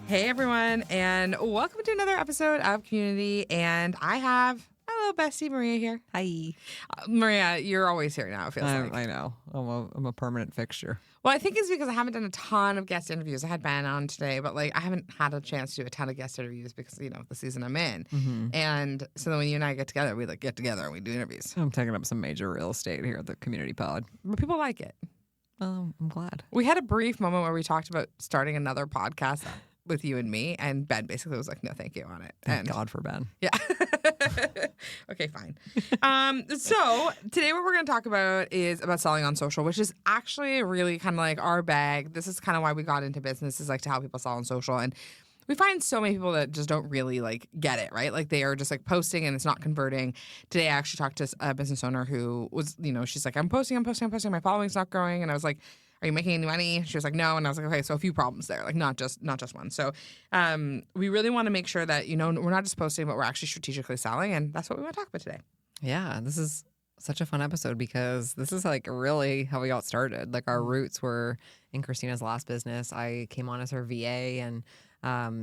Hey everyone, and welcome to another episode of Community. And I have my little bestie Maria here. Hi. Maria, you're always here now. It feels like. I know. I'm a permanent fixture. Well, I think it's because I haven't done a ton of guest interviews. I had Ben on today, but I haven't had a chance to do a ton of guest interviews because the season I'm in. Mm-hmm. And so then when you and I get together, we get together and we do interviews. I'm taking up some major real estate here at the community pod. But people like it. Well, I'm glad. We had a brief moment where we talked about starting another podcast with you and me, and Ben basically was like, no, thank you on it. Thank God for Ben. Yeah. Okay, fine. So today what we're going to talk about is about selling on social, which is actually really kind of like our bag. This is kind of why we got into business, is like to help people sell on social. And we find so many people that just don't really get it, right? Like they are just posting and it's not converting. Today I actually talked to a business owner who was, she's like, I'm posting. My following's not growing. And I was like, are you making any money? She was like, no. And I was like, okay, so a few problems there, not just one. So we really want to make sure that, we're not just posting, but we're actually strategically selling. And that's what we want to talk about today. Yeah, this is such a fun episode because this is really how we got started. Our roots were in Christina's last business. I came on as her VA, and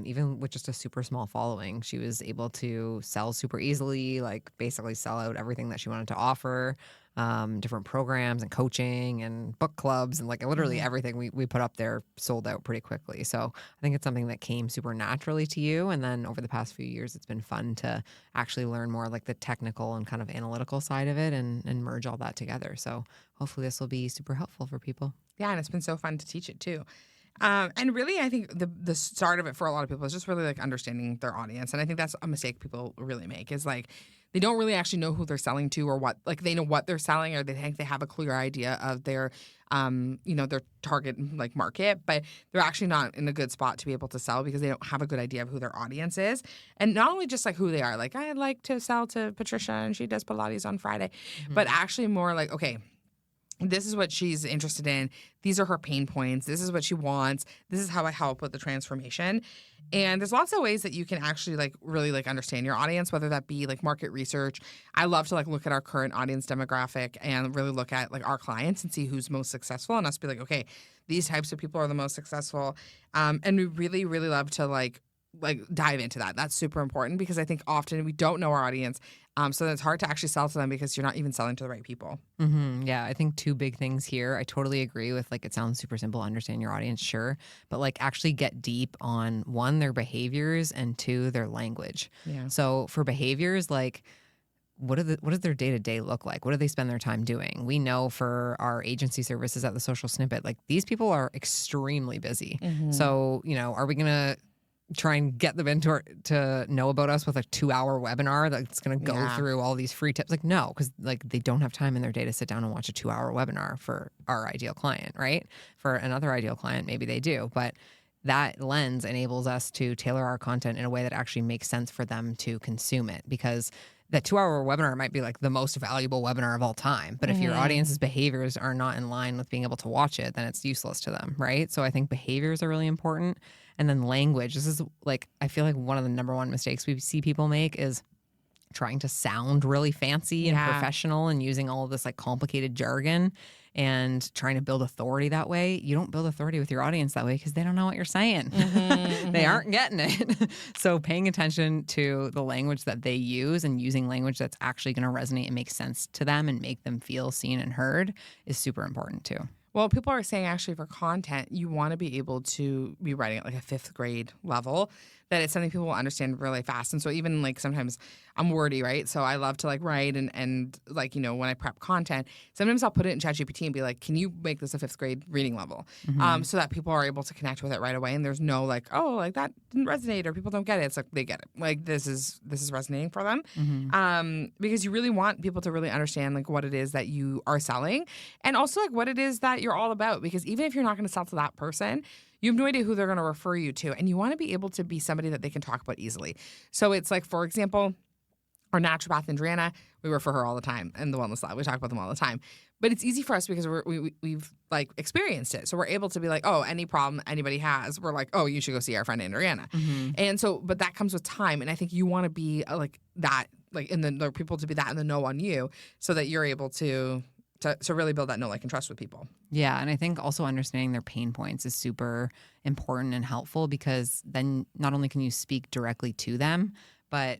even with just a super small following, she was able to sell super easily, basically sell out everything that she wanted to offer. Different programs and coaching and book clubs and literally everything we put up there sold out pretty quickly. So I think it's something that came super naturally to you. And then over the past few years, it's been fun to actually learn more the technical and kind of analytical side of it and merge all that together. So hopefully this will be super helpful for people. Yeah, and it's been so fun to teach it too. And really, I think the start of it for a lot of people is just really understanding their audience. And I think that's a mistake people really make is they don't really actually know who they're selling to or what, they know what they're selling or they think they have a clear idea of their, their target market, but they're actually not in a good spot to be able to sell because they don't have a good idea of who their audience is. And not only just who they are, I like to sell to Patricia and she does Pilates on Friday, but actually more okay, this is what she's interested in. These are her pain points. This is what she wants. This is how I help with the transformation. And there's lots of ways that you can actually really understand your audience, whether that be market research. I love to look at our current audience demographic and really look at our clients and see who's most successful and us be okay, these types of people are the most successful. And we really, really love to dive into that. That's super important because I think often we don't know our audience. So it's hard to actually sell to them because you're not even selling to the right people. Mm-hmm. Yeah, I think two big things here. I totally agree with it sounds super simple, understand your audience, sure. But actually get deep on one, their behaviors, and two, their language. Yeah. So for behaviors, what does their day-to-day look like? What do they spend their time doing? We know for our agency services at the Social Snippet, these people are extremely busy. Mm-hmm. So, are we going to try and get them to know about us with a 2-hour webinar that's going to go through all these free tips? No, because they don't have time in their day to sit down and watch a 2-hour webinar for our ideal client, right? For another ideal client, maybe they do, but that lens enables us to tailor our content in a way that actually makes sense for them to consume it, because that 2-hour webinar might be the most valuable webinar of all time. But if your audience's behaviors are not in line with being able to watch it, then it's useless to them, right? So I think behaviors are really important. And then language. This is I feel one of the number one mistakes we see people make is trying to sound really fancy and professional and using all of this complicated jargon and trying to build authority that way. You don't build authority with your audience that way because they don't know what you're saying. They aren't getting it. So paying attention to the language that they use and using language that's actually going to resonate and make sense to them and make them feel seen and heard is super important too. Well, people are saying actually for content, you want to be able to be writing at a 5th grade level, that it's something people will understand really fast. And so even sometimes I'm wordy, right? So I love to write and when I prep content, sometimes I'll put it in ChatGPT and be like, can you make this a 5th grade reading level? So that people are able to connect with it right away. And there's no that didn't resonate or people don't get it. It's they get it. This is resonating for them. Because you really want people to really understand what it is that you are selling and also what it is that you're all about. Because even if you're not going to sell to that person, you have no idea who they're going to refer you to. And you want to be able to be somebody that they can talk about easily. So it's for example, our naturopath, Andriana, we refer her all the time. And the Wellness Lab, we talk about them all the time. But it's easy for us because we've experienced it. So we're able to be oh, any problem anybody has, we're oh, you should go see our friend Andriana. And so, but that comes with time. And I think you want to be that, in the people to be that in the know on you so that you're able to to really build that know, like, and trust with people. Yeah. And I think also understanding their pain points is super important and helpful, because then not only can you speak directly to them, but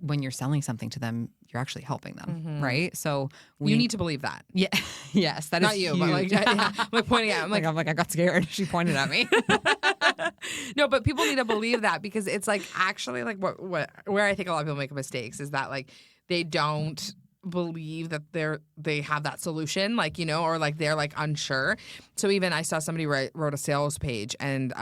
when you're selling something to them, you're actually helping them, right? So You need to believe that. Yeah, yes, that Not is you, huge. but like, I'm like pointing at. I'm like, I got scared. She pointed at me. No, but people need to believe that, because it's like actually like where I think a lot of people make mistakes is that like they don't believe that they have that solution, like, you know, or like they're like unsure. So even I saw somebody wrote a sales page, and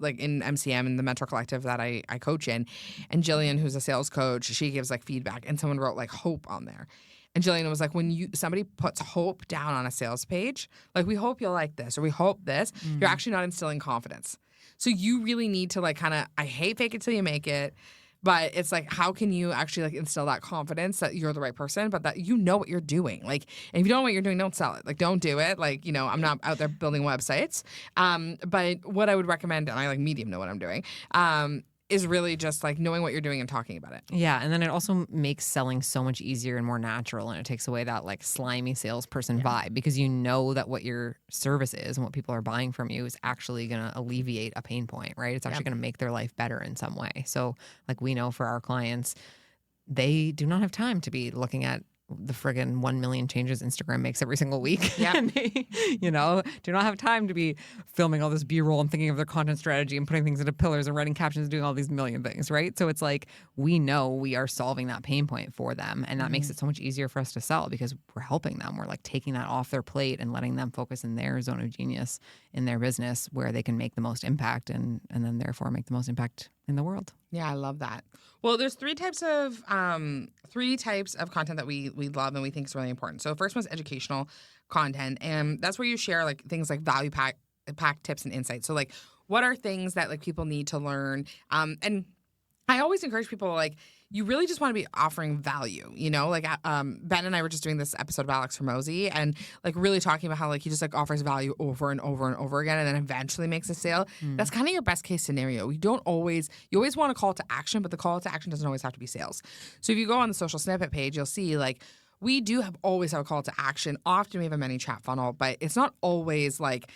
like in MCM, in the Mentor Collective that I coach in, and Jillian, who's a sales coach, she gives like feedback, and someone wrote like hope on there. And Jillian was like, when somebody puts hope down on a sales page, like, we hope you'll like this, or we hope this, you're actually not instilling confidence. So you really need to like kind of, I hate fake it till you make it, but it's like, how can you actually like instill that confidence that you're the right person, but that you know what you're doing? Like, and if you don't know what you're doing, don't sell it. Like, don't do it. Like, you know, I'm not out there building websites. But what I would recommend, and I like medium know what I'm doing, is really just like knowing what you're doing and talking about it. Yeah, and then it also makes selling so much easier and more natural, and it takes away that like slimy salesperson vibe, because you know that what your service is and what people are buying from you is actually going to alleviate a pain point, right? It's actually going to make their life better in some way. So like, we know for our clients, they do not have time to be looking at the friggin' 1 million changes Instagram makes every single week. Yeah. And they, you know, do not have time to be filming all this B-roll and thinking of their content strategy and putting things into pillars and writing captions, doing all these million things, right? So it's like, we know we are solving that pain point for them. And that makes it so much easier for us to sell, because we're helping them. We're like taking that off their plate and letting them focus in their zone of genius in their business, where they can make the most impact and then therefore make the most impact in the world. Yeah, I love that. Well, there's three types of content that we love and we think is really important. So first one's educational content, and that's where you share like things like value pack tips and insights. So like, what are things that like people need to learn? And I always encourage people, like, you really just want to be offering value, you know? Like, Ben and I were just doing this episode of Alex Hormozy, and like really talking about how like he just like offers value over and over and over again, and then eventually makes a sale. That's kind of your best case scenario. You always want a call to action, but the call to action doesn't always have to be sales. So if you go on the social snippet page, you'll see like, we do always have a call to action. Often we have a many chat funnel, but it's not always like,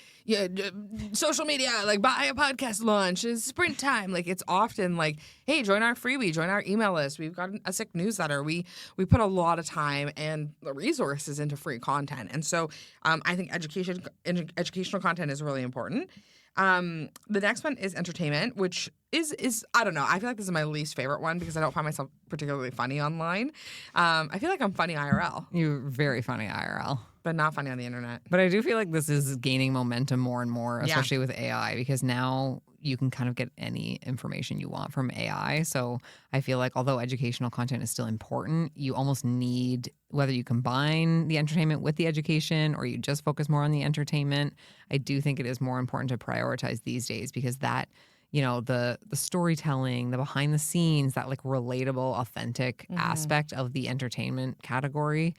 social media, like buy a podcast launch, it's sprint time. Like, it's often like, hey, join our freebie, join our email list. We've got a sick newsletter. We put a lot of time and resources into free content. And so I think educational content is really important. The next one is entertainment, which is I don't know. I feel like this is my least favorite one, because I don't find myself particularly funny online. I feel like I'm funny IRL. You're very funny IRL. But not funny on the internet. But I do feel like this is gaining momentum more and more, especially with AI, because now you can kind of get any information you want from AI. So I feel like although educational content is still important, you almost need, whether you combine the entertainment with the education or you just focus more on the entertainment, I do think it is more important to prioritize these days, because that, you know, the storytelling, the behind the scenes, that like relatable, authentic aspect of the entertainment category,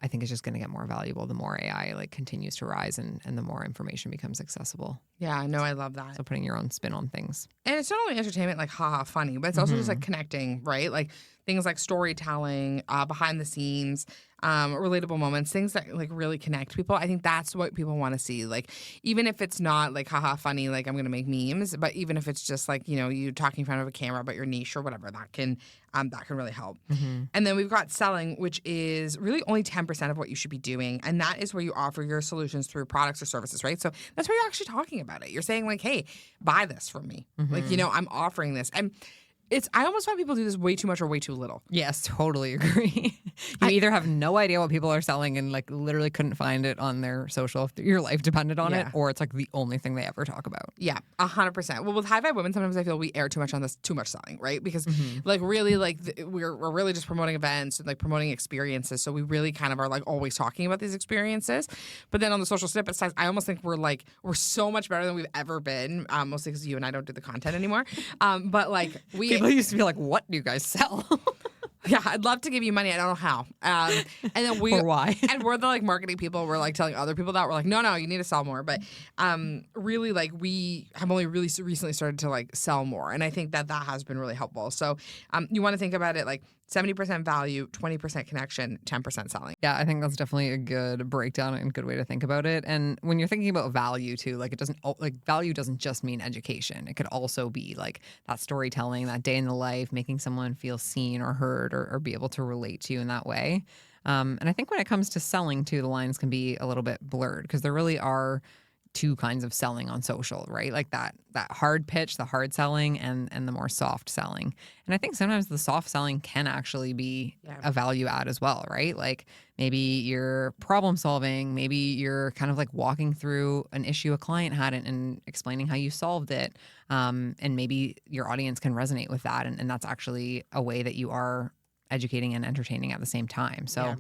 I think it's just going to get more valuable the more AI like continues to rise and the more information becomes accessible. Yeah, no, I love that. So putting your own spin on things. And it's not only entertainment, like haha funny, but it's also just like connecting, right? Like things like storytelling, behind the scenes, relatable moments, things that like really connect people. I think that's what people want to see. Like, even if it's not like haha funny, like I'm going to make memes, but even if it's just like, you know, you talking in front of a camera about your niche or whatever, that can really help. And then we've got selling, which is really only 10% of what you should be doing. And that is where you offer your solutions through products or services, right? So that's where you're actually talking about it. You're saying like, hey, buy this from me. Like, you know, I'm offering this. And I almost find people do this way too much or way too little. Yes, totally agree. You either have no idea what people are selling and like literally couldn't find it on their social if your life depended on it, or it's like the only thing they ever talk about. Yeah, 100%. Well, with High Vibe Women, sometimes I feel we err too much on this, too much selling, right? Because like really like we're really just promoting events and like promoting experiences. So we really kind of are like always talking about these experiences. But then on the social snippet side, I almost think we're so much better than we've ever been, mostly because you and I don't do the content anymore. But like People used to be like, what do you guys sell? Yeah, I'd love to give you money. I don't know how. And then we Or why. and we're the like marketing people. We're like telling other people that we're like, no, you need to sell more. But really, like we have only really recently started to like sell more, and I think that has been really helpful. So you want to think about it like 70% value, 20% connection, 10% selling. Yeah, I think that's definitely a good breakdown and good way to think about it. And when you're thinking about value too, like value doesn't just mean education. It could also be like that storytelling, that day in the life, making someone feel seen or heard or be able to relate to you in that way. And I think when it comes to selling too, the lines can be a little bit blurred because there really are two kinds of selling on social, right? Like that hard pitch, the hard selling and the more soft selling. And I think sometimes the soft selling can actually be a value add as well, right? Like maybe you're problem solving, maybe you're kind of like walking through an issue a client had and explaining how you solved it. And maybe your audience can resonate with that. And that's actually a way that you are educating and entertaining at the same time. So,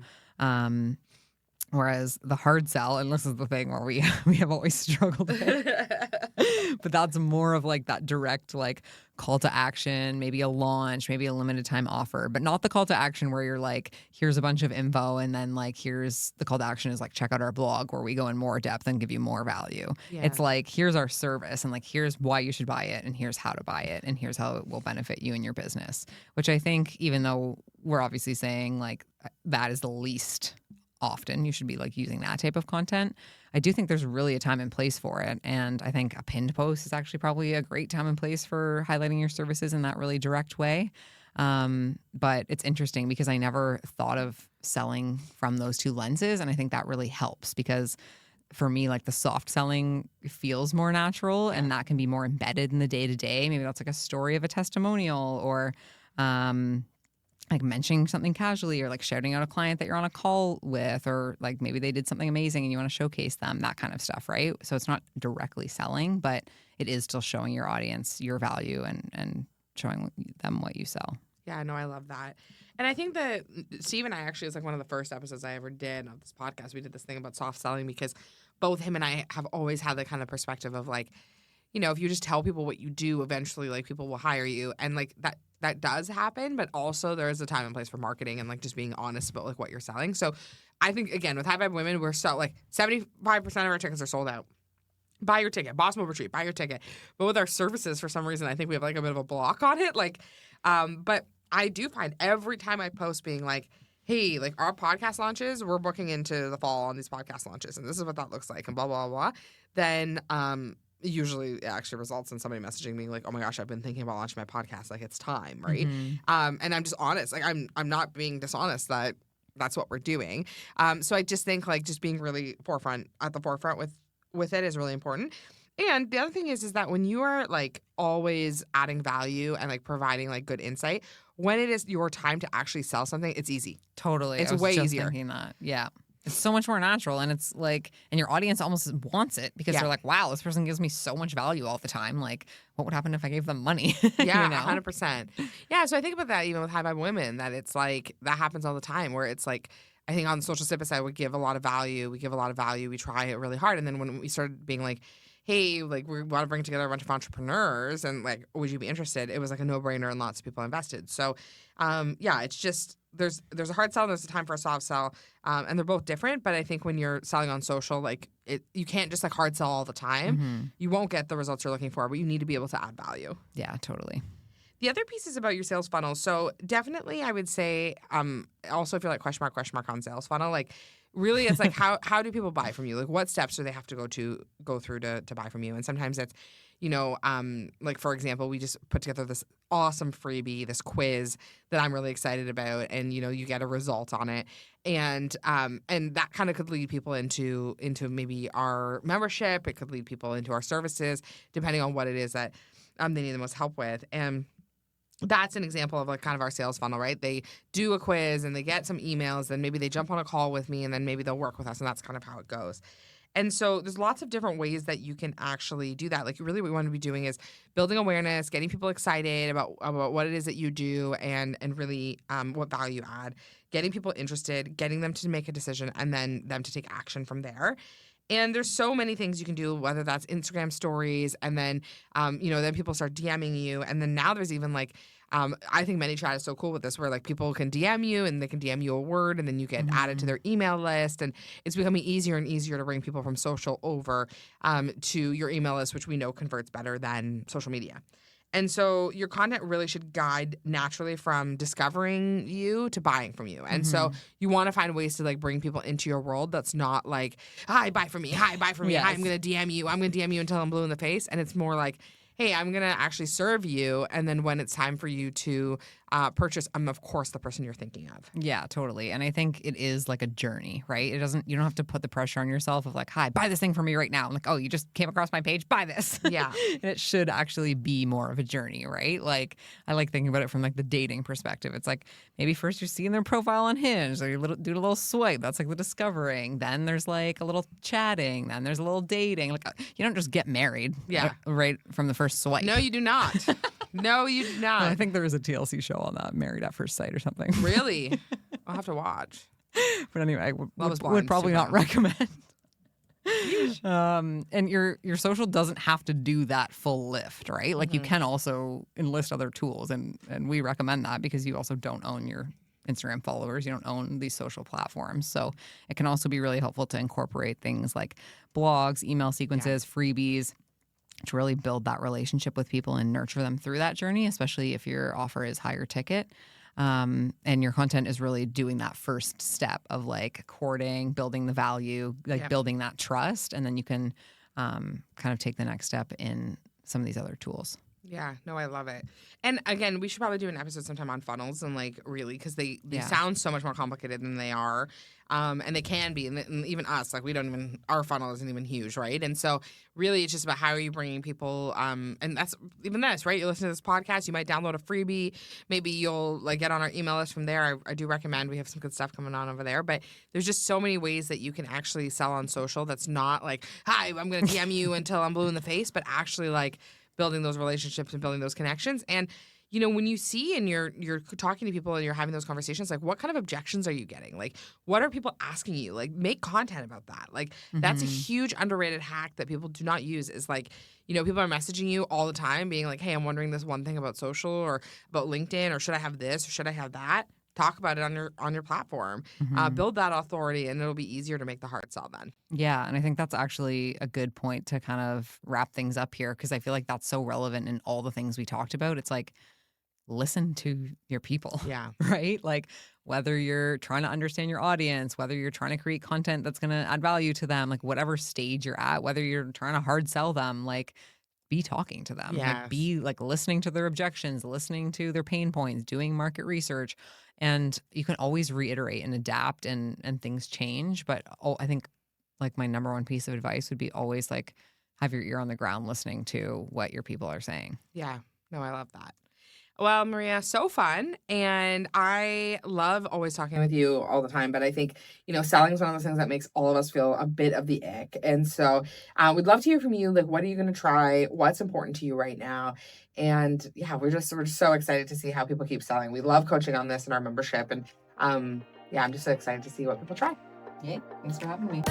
whereas the hard sell, and this is the thing where we have always struggled with, but that's more of like that direct like call to action, maybe a launch, maybe a limited time offer, but not the call to action where you're like, here's a bunch of info and then like here's the call to action is like check out our blog where we go in more depth and give you more value. Yeah. It's like here's our service and like here's why you should buy it and here's how to buy it and here's how it will benefit you and your business. Which I think even though we're obviously saying like that is the least often you should be like using that type of content, I do think there's really a time and place for it. And I think a pinned post is actually probably a great time and place for highlighting your services in that really direct way. But it's interesting because I never thought of selling from those two lenses. And I think that really helps because for me, like the soft selling feels more natural and that can be more embedded in the day to day. Maybe that's like a story of a testimonial or, like mentioning something casually or like shouting out a client that you're on a call with or like maybe they did something amazing and you want to showcase them, that kind of stuff, right? So it's not directly selling, but it is still showing your audience your value and showing them what you sell. Yeah, no, I love that. And I think that Steve and I actually, it's like one of the first episodes I ever did of this podcast. We did this thing about soft selling because both him and I have always had the kind of perspective of like, you know, if you just tell people what you do, eventually like people will hire you. And like that does happen, but also there is a time and place for marketing and like just being honest about like what you're selling. So I think again with High Vibe Women, we're so like 75% of our tickets are sold out. Buy your ticket. Boss Mode Retreat, buy your ticket. But with our services, for some reason, I think we have like a bit of a block on it. Like, but I do find every time I post being like, hey, like our podcast launches, we're booking into the fall on these podcast launches, and this is what that looks like, and blah, blah, blah. Then usually it actually results in somebody messaging me like, oh my gosh, I've been thinking about launching my podcast. Like it's time, right? Mm-hmm. And I'm just honest. Like I'm not being dishonest that that's what we're doing. So I just think like just being really at the forefront with it is really important. And the other thing is that when you are like always adding value and like providing like good insight, when it is your time to actually sell something, it's easy. Totally. It's I was way just easier. Thinking that. Yeah. It's so much more natural and it's like, and your audience almost wants it because they're like, wow, this person gives me so much value all the time. Like, what would happen if I gave them money? Yeah, you know? 100%. Yeah, so I think about that even with High Vibe Women, that it's like, that happens all the time where it's like, I think on the social snippet side, we give a lot of value. We try it really hard. And then when we started being like, hey, like we want to bring together a bunch of entrepreneurs and like, would you be interested? It was like a no-brainer and lots of people invested. So, yeah, it's just, there's a hard sell and there's a time for a soft sell, and they're both different. But I think when you're selling on social, like you can't just like hard sell all the time. Mm-hmm. You won't get the results you're looking for, but you need to be able to add value. Yeah, totally. The other piece is about your sales funnel. So definitely, I would say, also if you're like question mark on sales funnel, like really, it's like how do people buy from you? Like what steps do they have to go through to buy from you? And sometimes it's, you know, like for example, we just put together this awesome freebie, this quiz that I'm really excited about, and you know, you get a result on it, and that kind of could lead people into maybe our membership. It could lead people into our services, depending on what it is that they need the most help with, and that's an example of like kind of our sales funnel, right? They do a quiz and they get some emails, then maybe they jump on a call with me, and then maybe they'll work with us, and that's kind of how it goes. And so there's lots of different ways that you can actually do that. Like really what we want to be doing is building awareness, getting people excited about what it is that you do and really what value you add, getting people interested, getting them to make a decision, and then them to take action from there. And there's so many things you can do, whether that's Instagram stories, and then, then people start DMing you. And then now there's even like, I think ManyChat is so cool with this, where like people can DM you and they can DM you a word, and then you get added to their email list. And it's becoming easier and easier to bring people from social over to your email list, which we know converts better than social media. And so your content really should guide naturally from discovering you to buying from you. And so you want to find ways to like bring people into your world that's not like, hi, buy from me. Hi, buy from me. Yes. Hi, I'm going to DM you. I'm going to DM you until I'm blue in the face. And it's more like, hey, I'm going to actually serve you. And then when it's time for you to purchase, I'm, of course, the person you're thinking of. Yeah, totally. And I think it is like a journey, right? You don't have to put the pressure on yourself of like, hi, buy this thing for me right now. I'm like, oh, you just came across my page, buy this. Yeah. And it should actually be more of a journey, right? Like, I like thinking about it from like the dating perspective. It's like, maybe first you're seeing their profile on Hinge, or you do a little swipe. That's like the discovering. Then there's like a little chatting. Then there's a little dating. Like, you don't just get married. Yeah. Right from the first swipe. No, you do not. No, you do not. I think there was a TLC show on that, Married at First Sight or something. Really? I'll have to watch. But anyway, I Love is Blind, would probably too not fun. recommend. And your social doesn't have to do that full lift, right? Like you can also enlist other tools, and we recommend that because you also don't own your Instagram followers. You don't own these social platforms. So it can also be really helpful to incorporate things like blogs, email sequences, freebies, to really build that relationship with people and nurture them through that journey, especially if your offer is higher ticket. And your content is really doing that first step of like courting, building the value, like building that trust. And then you can kind of take the next step in some of these other tools. Yeah, no, I love it. And again, we should probably do an episode sometime on funnels and like really, because they sound so much more complicated than they are. And they can be. And even us, like our funnel isn't even huge, right? And so really it's just about how are you bringing people, and that's even this, right? You listen to this podcast, you might download a freebie. Maybe you'll like get on our email list from there. I do recommend, we have some good stuff coming on over there. But there's just so many ways that you can actually sell on social that's not like, hi, I'm going to DM you until I'm blue in the face, but actually like building those relationships and building those connections. And when you see and you're talking to people and you're having those conversations, like what kind of objections are you getting? Like what are people asking you? Like make content about that. Like that's a huge underrated hack that people do not use, is like, people are messaging you all the time being like, hey, I'm wondering this one thing about social or about LinkedIn, or should I have this or should I have that? Talk about it on your platform. Build that authority, and it'll be easier to make the hard sell then. Yeah, and I think that's actually a good point to kind of wrap things up here, because I feel like that's so relevant in all the things we talked about. It's like, listen to your people. Yeah. Right? Like whether you're trying to understand your audience, whether you're trying to create content that's going to add value to them, like whatever stage you're at, whether you're trying to hard sell them, like be talking to them. Yes. Like be like listening to their objections, listening to their pain points, doing market research. And you can always reiterate and adapt, and things change. But I think like my number one piece of advice would be always like have your ear on the ground listening to what your people are saying. Yeah. No, I love that. Well, Maria, so fun. And I love always talking with you all the time. But I think, selling is one of those things that makes all of us feel a bit of the ick. And so we'd love to hear from you. Like, what are you going to try? What's important to you right now? And yeah, we're just so excited to see how people keep selling. We love coaching on this in our membership. And I'm just so excited to see what people try. Yay. Thanks for having me.